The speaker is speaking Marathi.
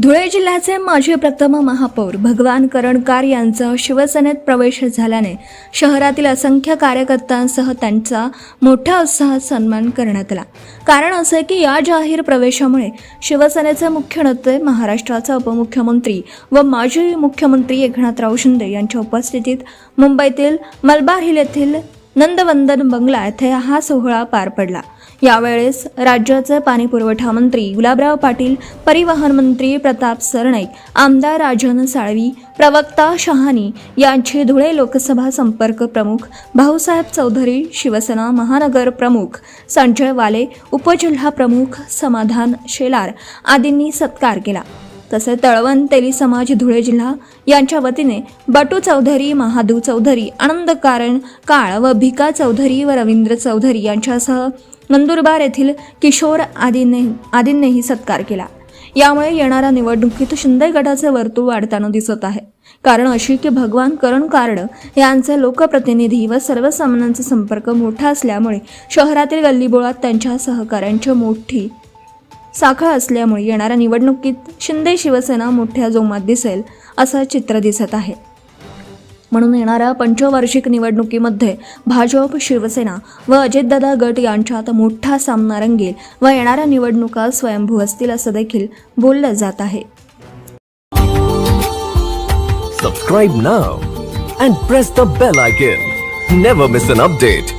धुळे जिल्ह्याचे माजी प्रथम महापौर भगवान करणकार यांचा शिवसेनेत प्रवेश झाल्याने शहरातील असंख्य कार्यकर्त्यांसह त्यांचा मोठ्या उत्साहात सन्मान करण्यात आला। कारण असे की या जाहीर प्रवेशामुळे शिवसेनेचे मुख्य नेते, महाराष्ट्राचे उपमुख्यमंत्री व माजी मुख्यमंत्री एकनाथराव शिंदे यांच्या उपस्थितीत मुंबईतील मलबार हिल येथील नंदवंदन बंगला येथे हा सोहळा पार पडला। यावेळेस राज्याचे पाणीपुरवठा मंत्री गुलाबराव पाटील, परिवहन मंत्री प्रताप सरनाईक, आमदार राजन साळवी, प्रवक्ता शहानी यांची धुळे लोकसभा संपर्क प्रमुख भाऊसाहेब चौधरी, शिवसेना महानगर प्रमुख संजय वाले, उपजिल्हा प्रमुख समाधान शेलार आदींनी सत्कार केला। तसेच तळवण तेली समाज धुळे जिल्हा यांच्या वतीने बटू चौधरी, महादू चौधरी, आनंद कारण काळ व भिका चौधरी व रवींद्र चौधरी यांच्यासह नंदुरबार येथील किशोर आदींनीही सत्कार केला। यामुळे येणाऱ्या निवडणुकीत शिंदे गटाचे वर्तुळ वाढताना दिसत आहे। कारण अशी की भगवान करणकार यांचे लोकप्रतिनिधी व सर्वसामान्यांचा संपर्क मोठा असल्यामुळे शहरातील गल्लीबोळात त्यांच्या सहकार्यांची मोठी साखळ असल्यामुळे येणाऱ्या निवडणुकीत शिंदे शिवसेना मोठ्या जोमात दिसेल असं चित्र दिसत आहे। म्हणून येणाऱ्या पंचवार्षिक निवडणुकीमध्ये भाजप, शिवसेना व अजितदादा गट यांच्यात मोठा सामना रंगेल व येणाऱ्या निवडणुका स्वयंभू असतील असं देखील बोललं जात आहे। Subscribe now and press the bell icon. Never miss an update.